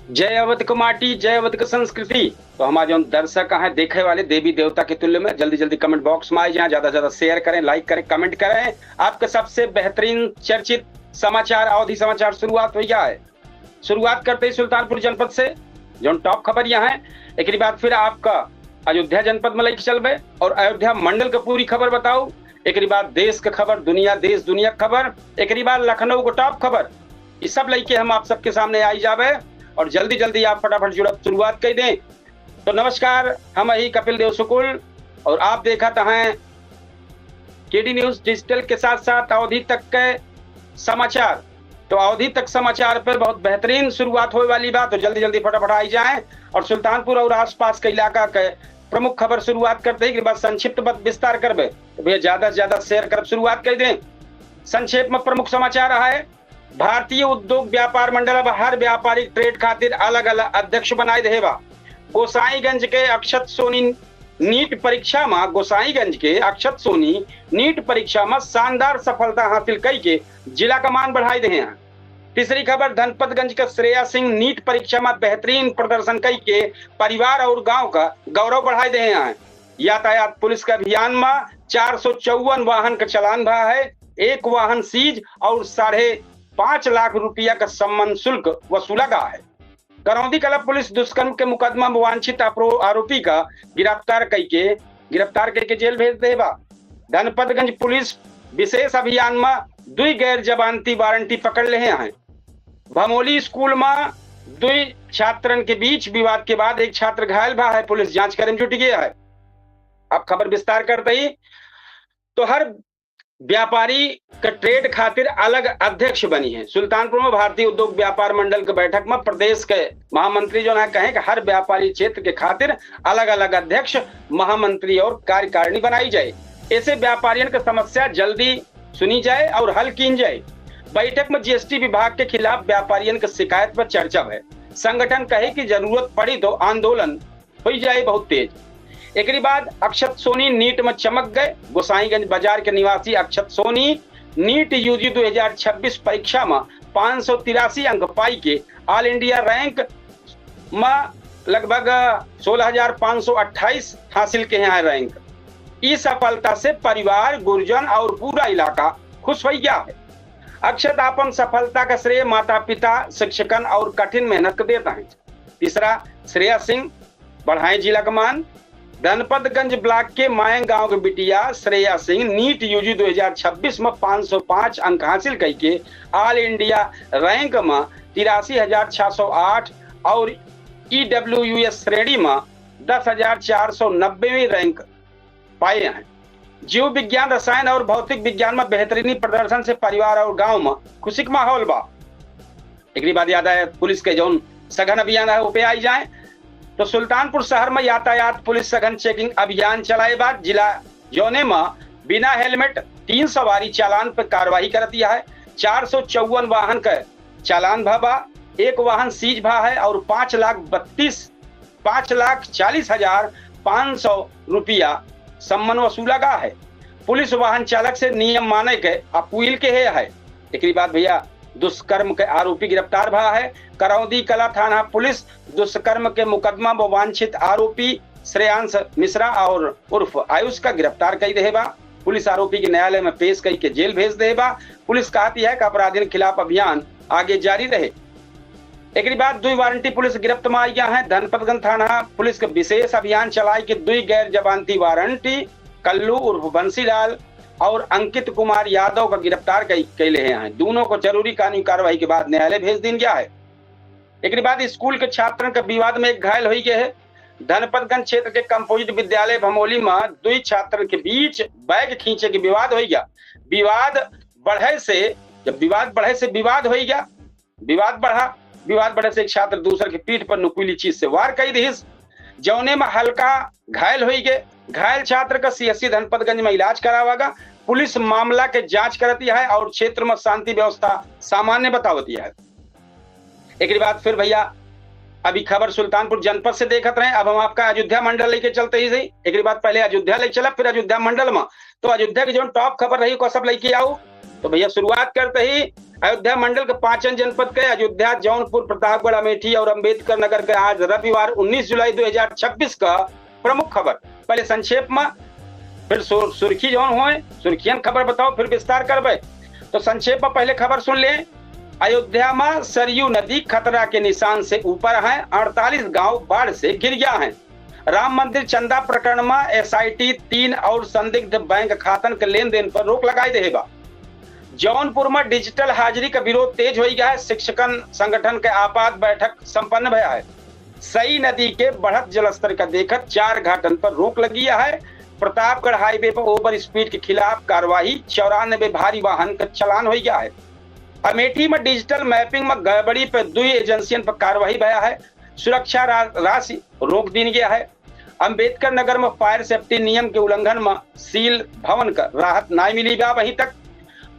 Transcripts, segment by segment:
जय अवध को माटी, जय अवध को संस्कृति। तो हमारे जो दर्शक हैं, देखे वाले देवी देवता के तुल्य में, जल्दी जल्दी कमेंट बॉक्स में आ जाए, ज्यादा से ज्यादा शेयर करें, लाइक करें, कमेंट करें। आपके सबसे बेहतरीन चर्चित समाचार अवधि समाचार शुरुआत हो गया है। शुरुआत करते ही सुल्तानपुर जनपद से जो टॉप खबर यहाँ है। एक बाद फिर आपका अयोध्या जनपद में लेके चलबे और अयोध्या मंडल का पूरी खबर बताओ। एक बाद देश का खबर, दुनिया देश दुनिया खबर, एक बाद लखनऊ को टॉप खबर, ये सब लेके हम आप सबके सामने आई जावे और जल्दी जल्दी आप फटाफट शुरुआत कर दें। तो नमस्कार, हम ही कपिल देव सुकुल और आप देखा हैं केडी न्यूज डिजिटल के साथ साथ अवधि तक के समाचार। तो अवधि तक समाचार पर बहुत बेहतरीन शुरुआत होने वाली बात, तो जल्दी जल्दी फटाफट आई जाए और सुल्तानपुर और आसपास के इलाका के प्रमुख खबर शुरुआत करते ही बाद संक्षिप्त विस्तार करबे। तो भैया ज्यादा से ज्यादा शेयर कर शुरुआत कर दें। संक्षेप में प्रमुख समाचार रहा है, भारतीय उद्योग व्यापार मंडल अब हर व्यापारिक ट्रेड खातिर अलग अलग अध्यक्ष बनाए देगा। गोसाईगंज के अक्षत सोनी नीट परीक्षा में शानदार सफलता हासिल करके जिला का मान बढ़ाई दे हैं। तीसरी खबर, धनपतगंज का श्रेया सिंह नीट परीक्षा में बेहतरीन प्रदर्शन करके परिवार और गांव का गौरव बढ़ाई दे हैं। यातायात पुलिस के अभियान में 454 वाहन का चालान भरा है, एक वाहन सीज और 5.5 लाख रुपया का सम्मान शुल्क वसूला गया है। करौंदी कला पुलिस दुष्कर्म के मुकदमा में वांछित आरोपी का गिरफ्तार करके जेल भेज देगा। धनपतगंज पुलिस विशेष अभियान में 2 गैर जमानती वारंटी पकड़ ले हैं। भमोली स्कूल में 2 छात्रन के बीच विवाद के बाद एक छात्र घायल हुआ है, पुलिस जांच करने में जुट गया है। अब खबर विस्तार करते ही, तो हर व्यापारी का ट्रेड खातिर अलग अध्यक्ष बनी है। सुल्तानपुर में भारतीय उद्योग व्यापार मंडल की बैठक में प्रदेश के महामंत्री जो है कहे कि हर व्यापारी क्षेत्र के खातिर अलग अलग अध्यक्ष, महामंत्री और कार्यकारिणी बनाई जाए। ऐसे व्यापारियों की समस्या जल्दी सुनी जाए और हल की जाए। बैठक में जीएसटी विभाग के खिलाफ व्यापारियों की शिकायत पर चर्चा है। संगठन कहे कि जरूरत पड़ी तो आंदोलन हो जाए बहुत तेज। एक बाद अक्षत सोनी नीट में चमक गए। गोसाईगंज बाजार के निवासी अक्षत सोनी नीट यूजी 2026 परीक्षा में 583 अंक पाई के ऑल इंडिया रैंक में लगभग 16,528 हासिल के हैं रैंक। इस सफलता से परिवार, गुरजन और पूरा इलाका खुश हो गया है। अक्षत अपन सफलता का श्रेय माता पिता, शिक्षकन और कठिन मेहनत को देता है। तीसरा, श्रेया सिंह बढ़ाए जिला का मान। धनपतगंज ब्लॉक के मायंग गांव के बिटिया श्रेया सिंह नीट यूजी 2026 में 505 अंक हासिल करके ऑल इंडिया रैंक में 83,608 और ईडब्ल्यूएस श्रेणी में 10,490 रैंक पाए हैं। जीव विज्ञान, रसायन और भौतिक विज्ञान में बेहतरीनी प्रदर्शन से परिवार और गांव में खुशी का माहौल बा। एक बाद याद है पुलिस के जो सघन अभियान है वो पे आई जाए। तो सुल्तानपुर शहर में यातायात पुलिस सघन चेकिंग अभियान चलाए बाद जिला जोने में बिना हेलमेट 3 सवारी चालान पर कार्रवाई कर दिया है। 454 वाहन का चालान भा, एक वाहन सीज भा है और 5,40,500 रुपया सम्मान वसूला गया है। पुलिस वाहन चालक से नियम माने के अपील के है। एक बाद भैया दुष्कर्म के आरोपी गिरफ्तार भा है। करौंदी कला थाना पुलिस दुष्कर्म के मुकदमा में वांछित आरोपी श्रेयांश मिश्रा और उर्फ आयुष का गिरफ्तार कर देगा। पुलिस आरोपी के न्यायालय में पेश करके जेल भेज देगा। पुलिस कहती है कि अपराधियों के खिलाफ अभियान आगे जारी रहे। एक बाद 2 वारंटी पुलिस गिरफ्त में आई गया है। धनपतगंज थाना पुलिस के विशेष अभियान चलाई के 2 गैर जमानती वारंटी कल्लू उर्फ बंसीलाल और अंकित कुमार यादव का गिरफ्तार कैले हैं। दोनों को जरूरी कानूनी कार्रवाई के बाद न्यायालय भेज दिया गया है। एक बाद स्कूल के छात्रों के विवाद में एक घायल हो गए है। धनपतगंज क्षेत्र के कंपोजिट विद्यालय भमोली में 2 छात्र के बीच बैग खींचे के विवाद हो गया। विवाद बढ़े से एक छात्र दूसरे के पीठ पर नुकीली चीज से वार कर दी, जौने में हल्का घायल हो गए। घायल छात्र का सीएससी धनपतगंज में इलाज करावागा। पुलिस मामला के जांच करती है और क्षेत्र में शांति व्यवस्था सामान्य बतावती है। एक बाद फिर भैया अभी खबर सुल्तानपुर जनपद से देखते रहे। अब हम आपका अयोध्या मंडल लेके चलते ही सही। एक बात पहले अयोध्या लेके चला, फिर अयोध्या मंडल में। तो अयोध्या की जो टॉप खबर रही को सब लेके आओ। तो भैया शुरुआत करते ही अयोध्या मंडल के 5 जनपद के अयोध्या, जौनपुर, प्रतापगढ़, अमेठी और अंबेडकर नगर के आज रविवार 19 जुलाई 2026 का प्रमुख खबर। पहले संक्षेप में, फिर सुर्खी जौन हो सुर्खियन खबर बताओ, फिर विस्तार करबे। तो संक्षेप में पहले खबर सुन ले। अयोध्या में सरयू नदी खतरा के निशान से ऊपर है, 48 गांव बाढ़ से घिर गया है। राम मंदिर चंदा प्रकरण में SIT 3 और संदिग्ध बैंक खातन के लेन देन पर रोक लगाई देगा। जौनपुर में डिजिटल हाजिरी का विरोध तेज हो गया है, शिक्षकन संगठन के आपात बैठक संपन्न भया है। सई नदी के बढ़त जलस्तर का देखकर 4 घाटन पर रोक लगी है। प्रतापगढ़ हाईवे पर ओवर स्पीड के खिलाफ कार्रवाई, 94 भारी वाहन का चालान हो गया है। अमेठी में डिजिटल मैपिंग में गड़बड़ी पर 2 एजेंसियों पर कार्रवाई भया है, सुरक्षा राशि रोक दी गया है। अंबेडकर नगर में फायर सेफ्टी नियम के उल्लंघन में सील भवन का राहत नहीं मिली बा। वहीं तक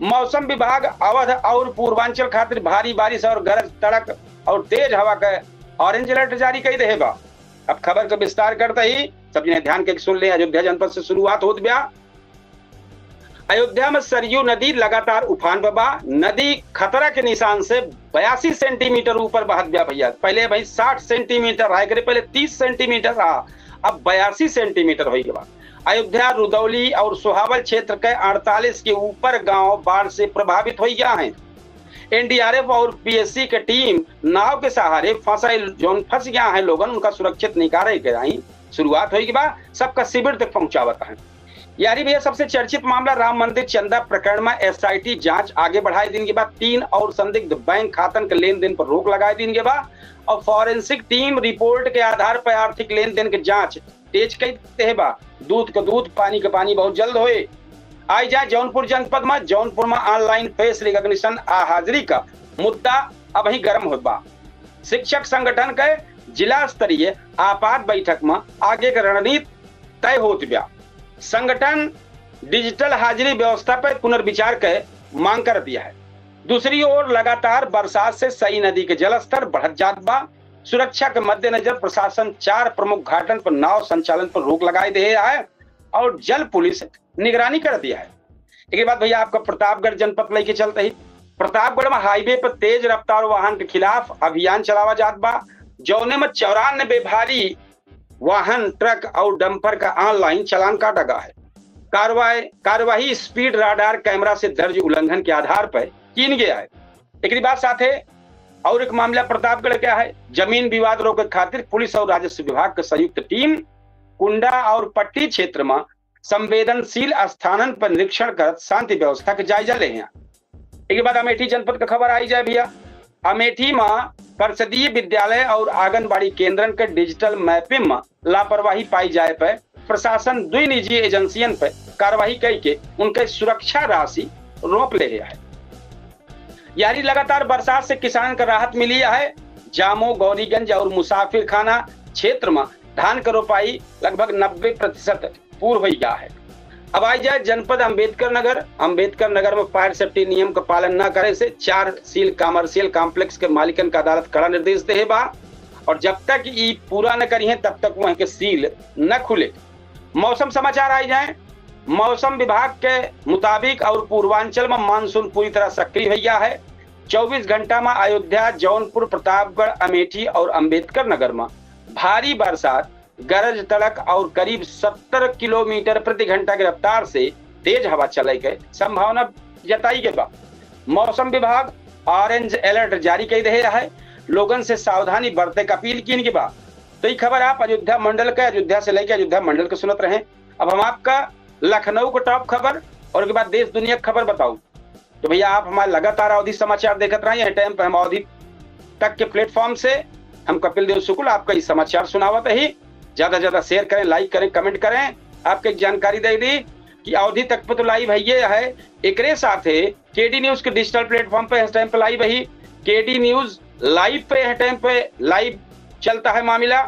मौसम विभाग अवध और पूर्वांचल खातिर भारी बारिश और गरज तड़क और तेज हवा का ऑरेंज अलर्ट जारी कर दे बा। अब खबर का विस्तार करते ही सब ने ध्यान के सुन ले। अयोध्या जनपद से शुरुआत होत बा। अयोध्या में सरयू नदी लगातार उफान पर बा। नदी खतरा के निशान से 82 सेंटीमीटर ऊपर बहत गया भैया। पहले भाई 60 सेंटीमीटर रहा करे, पहले 30 सेंटीमीटर रहा, अब 82 सेंटीमीटर हो गया। अयोध्या, रुदौली और सोहावल क्षेत्र के 48 के ऊपर गांव बाढ़ से प्रभावित हो गया है। NDRF और PSC के टीम नाव के सहारे फंस गया है लोगन, उनका सुरक्षित निकाले कराई शुरुआत होगी बा, सबका शिविर तक पहुंचावत है। यारी भैया सबसे चर्चित मामला राम मंदिर चंदा प्रकरण में SIT जांच आगे बढ़ाए दिन के बाद 3 और संदिग्ध बैंक खातन के लेन देन पर रोक लगाए दिन के बाद और फॉरेंसिक टीम रिपोर्ट के आधार पर आर्थिक लेन देन के जांच तेज करते बा। दूध का दूध, पानी का पानी बहुत जल्द होए। आई जाए जौनपुर जनपद में। जौनपुर में ऑनलाइन फेस रिकॉग्निशन हाजिरी का मुद्दा अब ही गर्म हो बा। शिक्षक संगठन के जिला स्तरीय आपात बैठक में आगे का रणनीति तय होत बा। संगठन डिजिटल हाजिरी व्यवस्था पर पुनर्विचार के मांग कर दिया है। दूसरी ओर लगातार बरसात से सई नदी के जलस्तर बढ़त जात बा। सुरक्षा के मद्देनजर प्रशासन 4 प्रमुख घाटन पर नाव संचालन पर रोक लगाए दे है और जल पुलिस निगरानी कर दिया है। एक बात भैया आपका प्रतापगढ़ जनपद लेके चलते ही। प्रतापगढ़ में हाईवे पर तेज रफ्तार वाहन के खिलाफ अभियान चलावा जात बा। जौने में 94 भारी वाहन, ट्रक और डंपर का ऑनलाइन चालान काटा गया है। कार्यवाही स्पीड राडार कैमरा से दर्ज उल्लंघन के आधार पर की गया है। एक बात साथ है और एक मामला प्रतापगढ़ क्या है, जमीन विवाद रोके खातिर पुलिस और राजस्व विभाग की संयुक्त टीम कुंडा और पट्टी क्षेत्र में संवेदनशील स्थानन पर निरीक्षण कर शांति व्यवस्था के जायजा ले हैं। एक बाद अमेठी जनपद का खबर आई जाए भैया। अमेठी में परिषदीय विद्यालय और आंगनबाड़ी केंद्रन के डिजिटल मैपिंग में लापरवाही पाई जाए पर प्रशासन 2 निजी एजेंसियों पर कार्रवाई करके उनके सुरक्षा राशि रोक ले रहा है। यानी लगातार बरसात से किसानों को राहत मिली है। जामो, गौरीगंज और मुसाफिर खाना क्षेत्र में धान की रोपाई लगभग 90% पूर्ण हो गया है। अब आई जाए जनपद अंबेडकर नगर। अंबेडकर नगर में फायर सेफ्टी नियम का पालन न करे से 4 सील कमर्शियल कॉम्प्लेक्स के मालिकन का अदालत कड़ा निर्देश दे बा और जब तक ये पूरा न करी है तब तक वहां के सील न खुले। मौसम समाचार आई जाए। मौसम विभाग के मुताबिक और पूर्वांचल में मानसून पूरी तरह सक्रिय हो गया है। 24 घंटा में अयोध्या, जौनपुर, प्रतापगढ़, अमेठी और अंबेडकर नगर में भारी बरसात, गरज तड़क और करीब 70 किलोमीटर प्रति घंटा की रफ्तार से तेज हवा चले के संभावना जताई गई बा। मौसम विभाग ऑरेंज अलर्ट जारी कर रहा है, लोगन से सावधानी बरते का अपील की गई बा। तो ये खबर आप अयोध्या मंडल के, अयोध्या से लेकर अयोध्या मंडल के सुनत रहे। अब हम आपका लखनऊ को टॉप खबर और उसके बाद देश दुनिया की खबर बताऊं। तो भैया आप हमारे लगातार अवधि समाचार देखते रहे। टाइम पर हम अवधि तक के प्लेटफॉर्म से हम कपिल देव शुक्ल आपका ये समाचार सुनावत ही। ज्यादा ज्यादा शेयर करें, लाइक करें, कमेंट करें। आपको एक जानकारी दे दी कि अवधि तक पे तो लाइव है ये है। एकरे साथ है केडी न्यूज के डिजिटल प्लेटफॉर्म पे इस टाइम पे लाइव है। केडी न्यूज लाइव पे है, टाइम पे लाइव चलता है मामला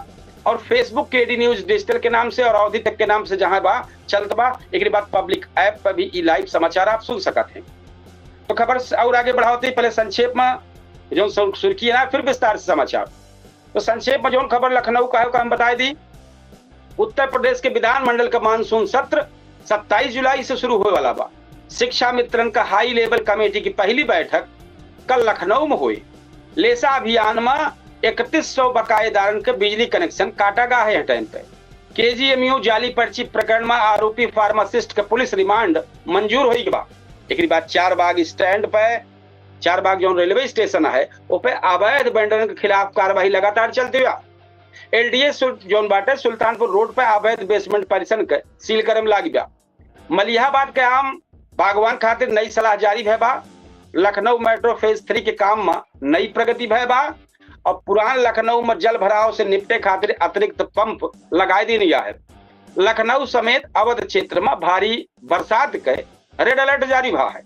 और फेसबुक केडी न्यूज डिजिटल के नाम से और अवधि तक के नाम से जहां बा चलता बा। एक बात पब्लिक ऐप पर भी लाइव समाचार आप सुन सकते हैं। तो खबर और आगे बढ़ाते पहले संक्षेप में जो सुर्खी है फिर विस्तार से समाचार। तो संक्षेप में जो खबर लखनऊ का है हम बताए दी। उत्तर प्रदेश के विधानमंडल का मानसून सत्र 27 जुलाई से शुरू होने वाला बा। शिक्षा मित्रन का हाई लेवल कमेटी की पहली बैठक कल लखनऊ में हुई। लेसा अभियान में 3100 बकायेदारन के बिजली कनेक्शन काटा गया है। टाइम पे केजीएमयू जाली पर्ची प्रकरण में आरोपी फार्मासिस्ट के पुलिस रिमांड मंजूर हुई के बाद एक बाद चारबाग स्टैंड पे चारबाग जो रेलवे स्टेशन है वो पे अवैध वेंडर के खिलाफ कार्रवाई लगातार चलती हुआ। एलडीए जोन बाटे सुल्तानपुर रोड पे अवैध बेसमेंट परिसर के सील करम लागी बा। मलिहाबाद के आम बागवान खातिर नई सलाह जारी भय बा। लखनऊ मेट्रो फेज 3 के काम में नई प्रगति भय बा और पुरान लखनऊ में जल भराव से निपटे खातिर अतिरिक्त पंप लगाए दी गया है। लखनऊ समेत अवध क्षेत्र में भारी बरसात के रेड अलर्ट जारी भा है।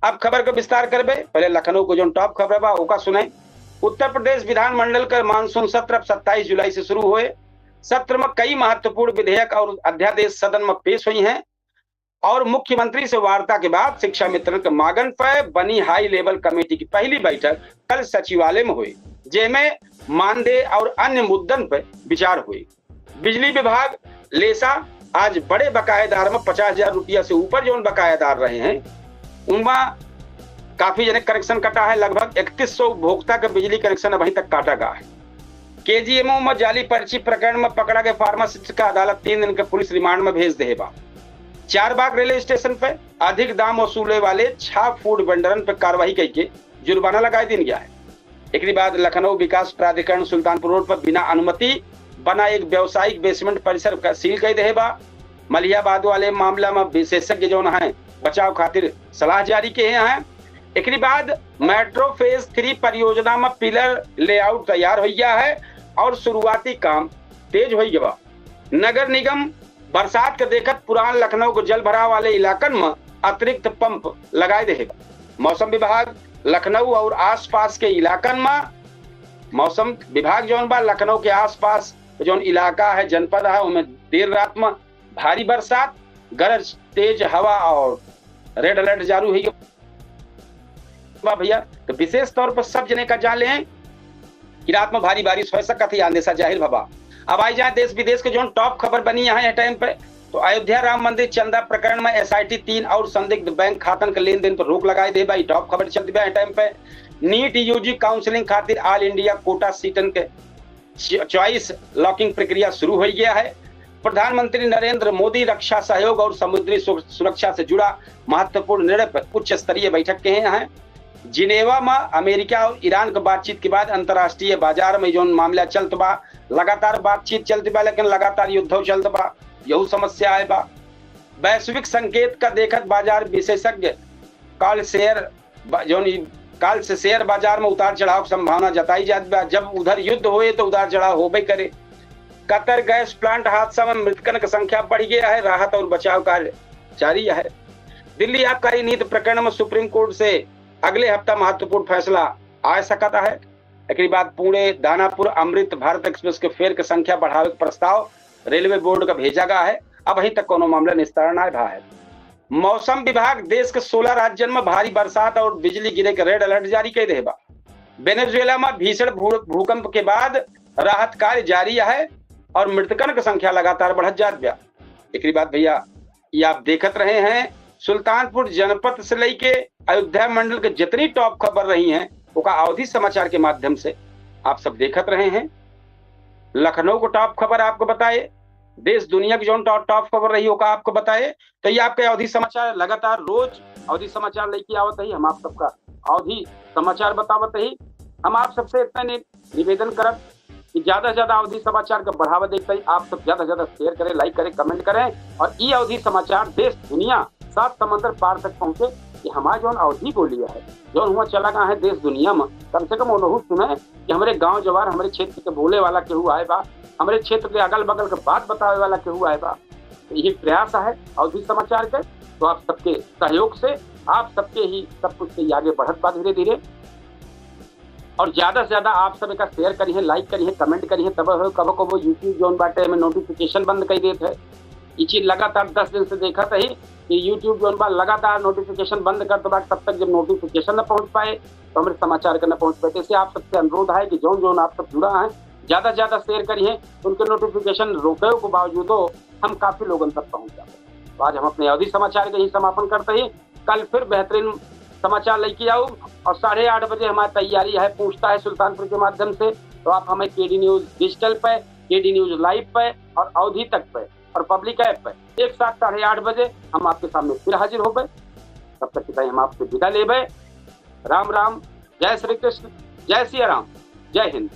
अब खबर का विस्तार करबे, पहले लखनऊ को जो टॉप खबर बा ओका सुने। उत्तर प्रदेश विधानमंडल का मानसून सत्र 27 जुलाई से शुरू हुए। सत्र में कई महत्वपूर्ण विधेयक और अध्यादेश सदन में पेश हुई हैं और मुख्यमंत्री से वार्ता के बाद शिक्षा मित्रन के मांगन पर बनी हाई लेवल कमेटी की पहली बैठक कल सचिवालय में हुई, जिसमें मानदेय और अन्य मुद्दन पर विचार हुई। बिजली विभाग लेसा आज बड़े बकायेदार में 50,000 रुपया से ऊपर जो बकायेदार रहे हैं उनमें काफी जने कनेक्शन कटा है। लगभग 3100 उपभोक्ता का बिजली कनेक्शन अभी तक काटा गया है। केजीएमओ में जाली पर्ची प्रकरण में पकड़ा गया फार्मासिस्ट का अदालत 3 दिन के पुलिस रिमांड में भेज दे बा। चारबाग रेलवे स्टेशन पे अधिक दाम वसूले वाले 6 फूड वेंडरन पर कार्रवाई करके जुर्माना लगा दिया गया है। एक बाद लखनऊ विकास प्राधिकरण सुल्तानपुर रोड पर बिना अनुमति बना एक व्यावसायिक बेसमेंट परिसर का सील कर दे बा। मलिहाबाद वाले मामला में विशेषज्ञ जो है बचाव खातिर सलाह जारी किए हैं। एक बाद मेट्रो फेज 3 परियोजना में पिलर लेआउट तैयार हो गया है और शुरुआती काम तेज हो गया। नगर निगम बरसात के देखत पुरान लखनऊ को जल भराव वाले इलाकन में अतिरिक्त पंप लगाए देगा। मौसम विभाग लखनऊ और आसपास के इलाकन में मौसम विभाग जो बा लखनऊ के आसपास जो इलाका है जनपद है उनमें देर रात में भारी बरसात, गरज, तेज हवा और रेड अलर्ट जारी हुई भैया। तो विशेष तौर पर सब जने का जान लें कि रात में भारी बारिश हो सकती है, अंदेशा जाहिर भबा। अब आई जाए देश विदेश के जो टॉप खबर बनी है टाइम पे, तो अयोध्या राम मंदिर चंदा प्रकरण में एसआईटी 3 और संदिग्ध बैंक खातन के लेन देन पर रोक लगाई दे भाई। टॉप खबर चलती है टाइम पे। नीट यूजी काउंसलिंग खातिर ऑल इंडिया कोटा सीटन के चॉइस लॉकिंग प्रक्रिया शुरू हो गया है। प्रधानमंत्री नरेंद्र मोदी रक्षा सहयोग और समुद्री सुरक्षा से जुड़ा महत्वपूर्ण निर्णय पर उच्च स्तरीय बैठक के हैं। जिनेवा में अमेरिका और ईरान की बातचीत के बाद अंतर्राष्ट्रीय बाजार में जो मामला चलत बा, लगातार बातचीत चलती बा लेकिन लगातार युद्ध चलत बा, यही समस्या है बा। वैश्विक संकेत का देखत बाजार विशेषज्ञ काल से शेयर बाजार में उतार चढ़ाव की संभावना जताई जाती बा। जब उधर युद्ध होए तो उतार चढ़ाव होबे करे। कतर गैस प्लांट हादसा में मृतकन की संख्या बढ़ गया है, राहत और बचाव कार्य जारी है। दिल्ली आबकारी नीति प्रकरण में सुप्रीम कोर्ट से अगले हफ्ता महत्वपूर्ण फैसला आ सकता है। एक बाद पुणे दानापुर अमृत भारत एक्सप्रेस के फेर की संख्या बढ़ावे का प्रस्ताव रेलवे बोर्ड का भेजा गया है। अब अभी तक कोनो मामला निस्तारण आया है। मौसम विभाग देश के 16 राज्यों में भारी बरसात और बिजली गिरे के रेड अलर्ट जारी कर दे बा। वेनेजुएला में भीषण भूकंप के बाद राहत कार्य जारी है और मृतकन की संख्या लगातार बढ़त जात बा। एक बात भैया ये आप देखत रहे हैं सुल्तानपुर जनपद से लेके अयोध्या मंडल के जितनी टॉप खबर रही हैं वो का अवधि समाचार के माध्यम से आप सब देखत रहे हैं। लखनऊ को टॉप खबर आपको बताए, देश दुनिया की जो टॉप खबर रही होगा आपको बताए। तो ये आपके अवधि समाचार लगातार रोज अवधि समाचार लेके आवत ही, हम आप सबका अवधि समाचार बतावत ही। हम आप सबसे इतना निवेदन करब कि ज्यादा से ज्यादा अवधि समाचार का बढ़ावा देखते ही आप सब ज्यादा से ज्यादा शेयर करें, लाइक करें, कमेंट करें और ये अवधि समाचार देश दुनिया 7 समंदर पार तक पहुंचे कि हमारा जो अवधि बोली है जो हुआ चला गया है देश दुनिया में, कम से कम उन्होंने सुने कि हमारे गांव जवार हमारे क्षेत्र के बोले वाला केहू आए बा, हमारे क्षेत्र के अगल बगल के बात बतावे वाला केहू आए बा। तो यही प्रयास है अवधि समाचार के। तो आप सबके सहयोग से आप सबके ही सब कुछ से आगे बढ़त बा धीरे धीरे। और ज्यादा से ज्यादा आप सब का शेयर करिए, लाइक करिए, कमेंट करिए। तब कब को वो यूट्यूब जोन बाटे में नोटिफिकेशन बंद कर देते है। ये चीज लगातार 10 दिन से देखा था कि यूट्यूब जोन बा लगातार नोटिफिकेशन बंद कर दो, तब तक जब नोटिफिकेशन न पहुंच पाए तो हमारे समाचार का न पहुंच पाए। इससे आप सबसे अनुरोध है कि जोन आप सब जुड़ा है ज्यादा से ज्यादा शेयर करिए। उनके नोटिफिकेशन रोके के बावजूद हम काफी लोगों तक पहुंच जाते हैं। तो आज हम अपने अवधि समाचार के ही समापन करते ही कल फिर बेहतरीन समाचार लेके आऊँ और 8:30 बजे हमारी तैयारी है पूछता है सुल्तानपुर के माध्यम से। तो आप हमें केडी न्यूज डिजिटल पे, केडी न्यूज लाइव पे और अवधि तक पे और पब्लिक ऐप पे एक साथ 8:30 बजे हम आपके सामने फिर हाजिर हो गए। तब तक के हम आपसे विदा लेबे। राम राम, जय श्री कृष्ण, जय सिया राम, जय हिंद।